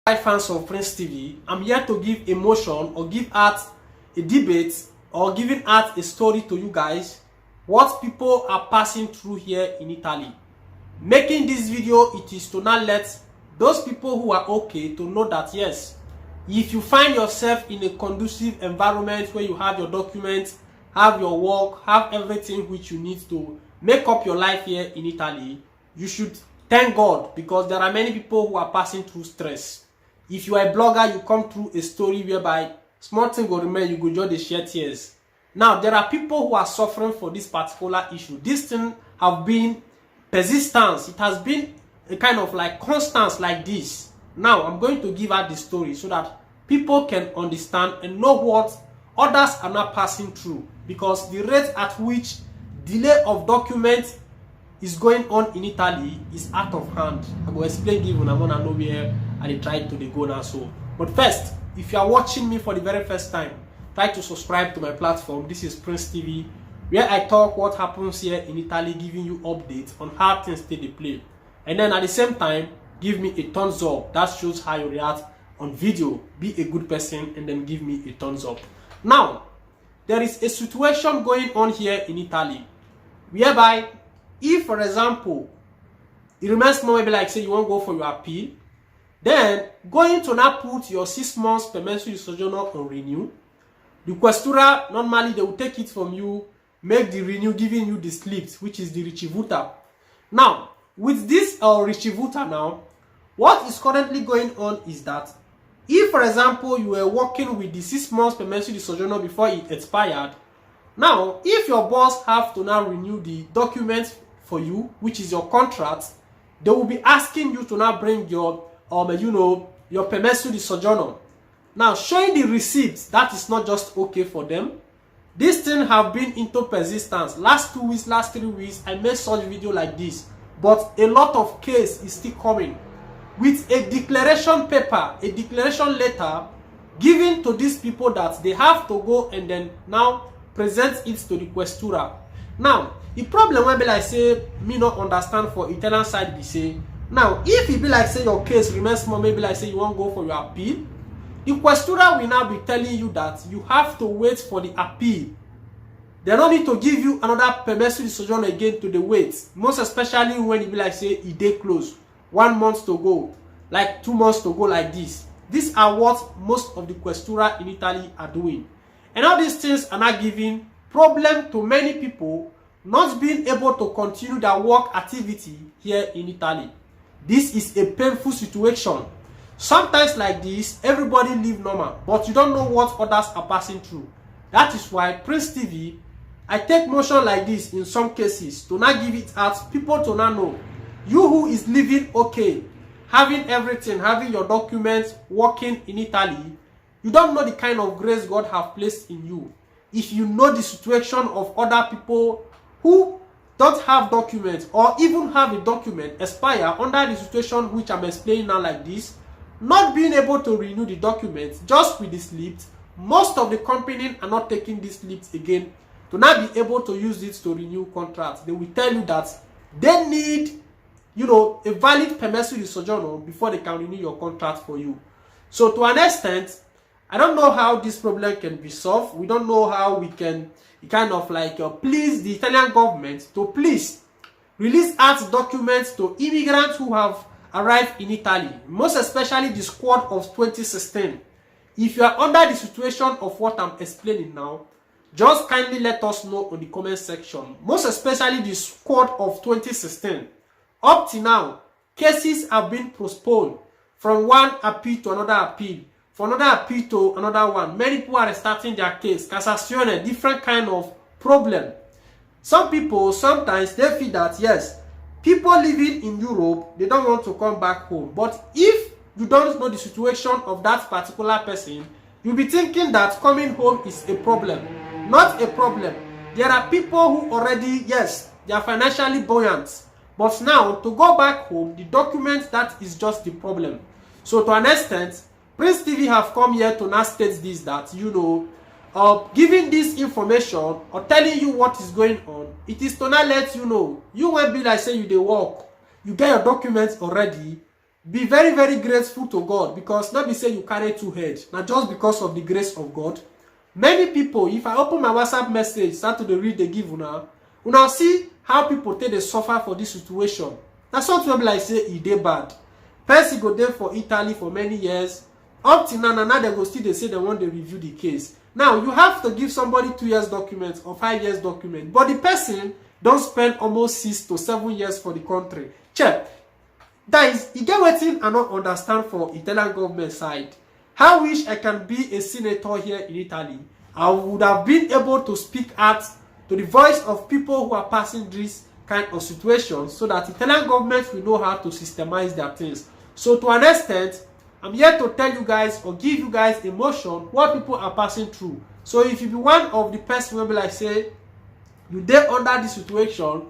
Hi fans of Prince TV, I'm here to give emotion or give art a debate or giving art a story to you guys what people are passing through here in Italy. Making this video, it is to not let those people who are okay to know that yes, if you find yourself in a conducive environment where you have your documents, have your work, have everything which you need to make up your life here in Italy, you should thank God, because there are many people who are passing through stress. If you are a blogger, you come through a story whereby small thing will remain, you go just dey shed tears. Now, there are people who are suffering for this particular issue. This thing have been persistence. It has been a kind of like constance like this. Now, I'm going to give out the story so that people can understand and know what others are not passing through, because the rate at which delay of documents is going on in Italy is out of hand. I will explain given I'm gonna know where I try to go now. So, but first, if you are watching me for the very first time, try to subscribe to my platform. This is Prince TV, where I talk what happens here in Italy, giving you updates on how things stay they play. And then at the same time, give me a thumbs up. That shows how you react on video. Be a good person and then give me a thumbs up. Now, there is a situation going on here in Italy whereby, if for example, it remains more maybe like say you won't go for your appeal, then going to now put your 6 months permesso di soggiorno on renew. The questura, normally they will take it from you, make the renew, giving you the slip, which is the ricevuta. Now, with this ricevuta now, what is currently going on is that if, for example, you were working with the 6 months permesso di soggiorno before it expired, now, if your boss have to now renew the documents for you, which is your contract, they will be asking you to now bring your your permesso di soggiorno. Now, showing the receipts, that is not just okay for them. This thing have been into persistence. Last 2 weeks, last 3 weeks, I made such video like this, but a lot of case is still coming with a declaration paper, a declaration letter given to these people that they have to go and then now present it to the questura. Now, the problem will be like say me not understand for Italian side be say, now if it be like say your case remains small, maybe like say you won't go for your appeal, the questura will now be telling you that you have to wait for the appeal. They don't need to give you another permesso di soggiorno again to the wait, most especially when it be like say it day close, 1 month to go, like 2 months to go like this. These are what most of the questura in Italy are doing. And all these things are not giving problem to many people not being able to continue their work activity here in Italy. This is a painful situation. Sometimes like this, everybody live normal, but you don't know what others are passing through. That is why Prince TV, I take motion like this in some cases to not give it out, people to not know. You who is living okay, having everything, having your documents, working in Italy, you don't know the kind of grace God have placed in you. If you know the situation of other people who don't have documents or even have a document expire under the situation which I'm explaining now like this, not being able to renew the documents just with the slips, most of the companies are not taking these slips again to not be able to use it to renew contracts. They will tell you that they need, a valid permesso di soggiorno before they can renew your contract for you. So to an extent, I don't know how this problem can be solved. We don't know how we can kind of like please the Italian government to please release art documents to immigrants who have arrived in Italy, most especially the squad of 2016. If you are under the situation of what I'm explaining now, just kindly let us know on the comment section, most especially the squad of 2016. Up to now, cases have been postponed from one appeal to another appeal, for another appeal to another one. Many people are starting their case, Cassazione, different kind of problem. Some people, sometimes they feel that yes, people living in Europe, they don't want to come back home. But if you don't know the situation of that particular person, you'll be thinking that coming home is a problem. Not a problem. There are people who already, yes, they are financially buoyant. But now, to go back home, the document, that is just the problem. So to an extent, Prince TV have come here to now state this, that, giving this information or telling you what is going on, it is to now let you know. You won't be like say you dey work, you get your documents already, be very, very grateful to God, because not be say you carry two heads. Now just because of the grace of God. Many people, if I open my WhatsApp message, start to read the give una see how people take they suffer for this situation. That's something like say e dey bad. Person go there for Italy for many years. Up till now they go still they say they want to review the case. Now you have to give somebody 2 years document or 5 years document, but the person don't spend almost 6 to 7 years for the country. Check. Guys, you get wetin I don't understand for Italian government side. How wish I can be a senator here in Italy. I would have been able to speak out to the voice of people who are passing this kind of situation, so that Italian government will know how to systemize their things. So to an extent, I'm here to tell you guys or give you guys emotion what people are passing through. So if you be one of the person will be like say you dey under this situation,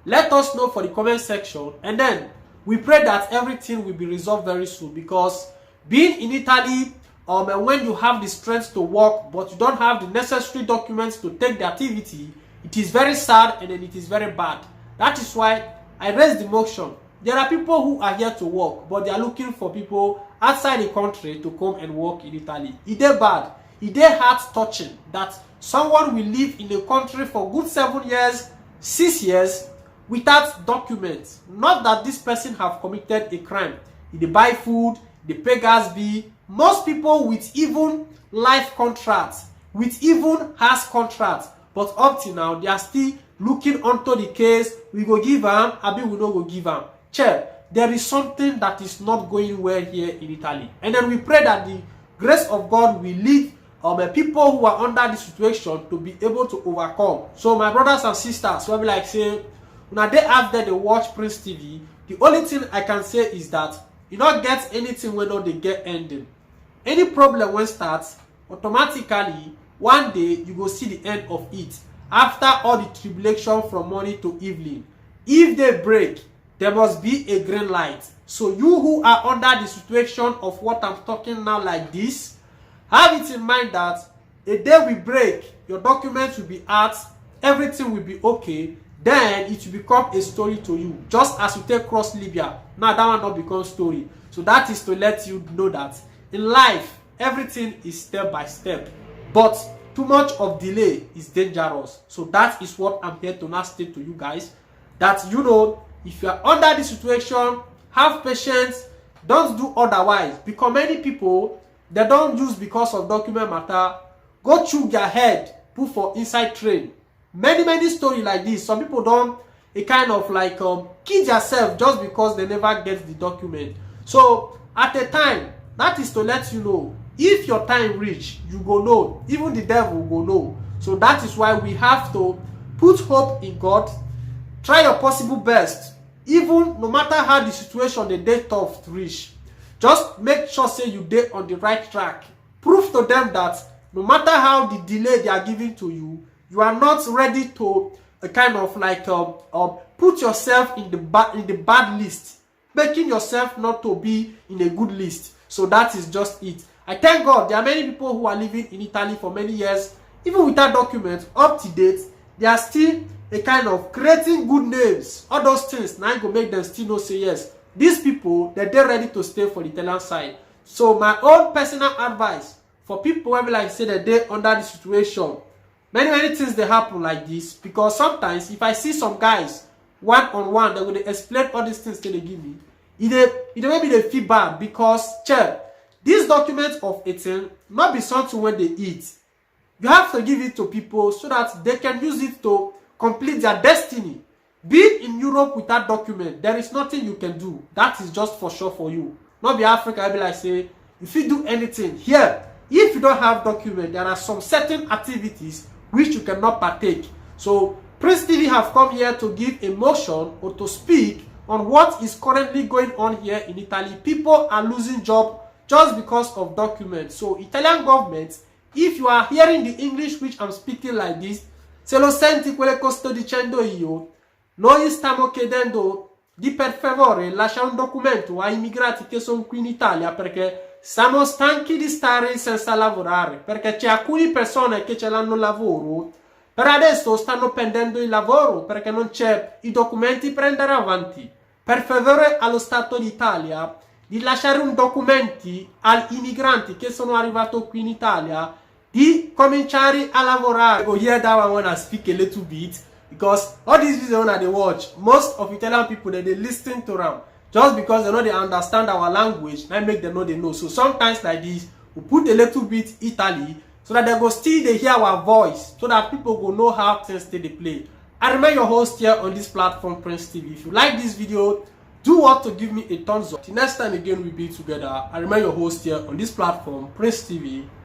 let us know for the comment section, and then we pray that everything will be resolved very soon. Because being in Italy, when you have the strength to work but you don't have the necessary documents to take the activity, it is very sad and then it is very bad. That is why I raised the motion. There are people who are here to work, but they are looking for people outside the country to come and work in Italy. It is bad. It is heart touching that someone will live in a country for good 7 years, 6 years without documents. Not that this person have committed a crime. They buy food, they pay gas bill. Most people with even life contracts, with even house contracts, but up till now they are still looking onto the case. We go give them, abi we no go give them. Check. There is something that is not going well here in Italy, and then we pray that the grace of God will lead people who are under this situation to be able to overcome. So my brothers and sisters, so I be like say, when they out there they watch Prince TV, the only thing I can say is that you not get anything when they get ending. Any problem when starts, automatically one day you go see the end of it. After all the tribulation from morning to evening, if they break, there must be a green light. So you who are under the situation of what I'm talking now like this, have it in mind that a day will break, your documents will be out, everything will be okay, then it will become a story to you. Just as you take cross Libya, now that one not become story. So that is to let you know that in life, everything is step by step. But too much of delay is dangerous. So that is what I'm here to now state to you guys. That you know, if you are under this situation, have patience, don't do otherwise. Because many people, they don't use because of document matter, go through their head, put for inside train. Many stories like this. Some people don't a kind of like kid yourself just because they never get the document. So at a time, that is to let you know, if your time reach, you go know, even the devil go know. So that is why we have to put hope in God, try your possible best, even no matter how the situation the day tough to reach. Just make sure say you dey on the right track. Prove to them that no matter how the delay they are giving to you, you are not ready to kind of like put yourself in the bad list, making yourself not to be in a good list. So that is just it. I thank God there are many people who are living in Italy for many years, even without documents, up to date. They are still a kind of creating good names. All those things now go make them still know say yes, these people they're ready to stay for the Italian side. So my own personal advice for people who like say that they're under the situation, many things they happen like this, because sometimes if I see some guys one-on-one, they're going to explain all these things they give me. It maybe they feel bad because check, these documents of 18 not be something when they eat. You have to give it to people so that they can use it to complete their destiny. Being in Europe without document, there is nothing you can do. That is just for sure for you. Not be Africa, I be like say, if you do anything here, if you don't have document, there are some certain activities which you cannot partake. So Prince TV have come here to give a motion or to speak on what is currently going on here in Italy. People are losing job just because of documents. So Italian government, if you are hearing the English which I'm speaking like this, se lo senti quello che sto dicendo io, noi stiamo chiedendo di per favore lascia un documento ai immigrati che sono qui in Italia, perché siamo stanchi di stare senza lavorare, perché c'è alcune persone che ce l'hanno lavoro, per adesso stanno perdendo il lavoro perché non c'è i documenti per andare avanti. Per favore allo Stato d'Italia di lasciare un documenti agli immigranti che sono arrivati qui in Italia di cominciare a lavorare. Go hear that one when I speak a little bit, because all these videos when they watch, most of Italian people they listen to them just because they know they understand our language and make them know they know. So sometimes like this, we put a little bit Italy so that they go still they hear our voice, so that people go know how things they play. I remain your host here on this platform, Prince TV. If you like this video, do what to give me a thumbs up. Till next time again we'll be together. I remain your host here on this platform, Prince TV.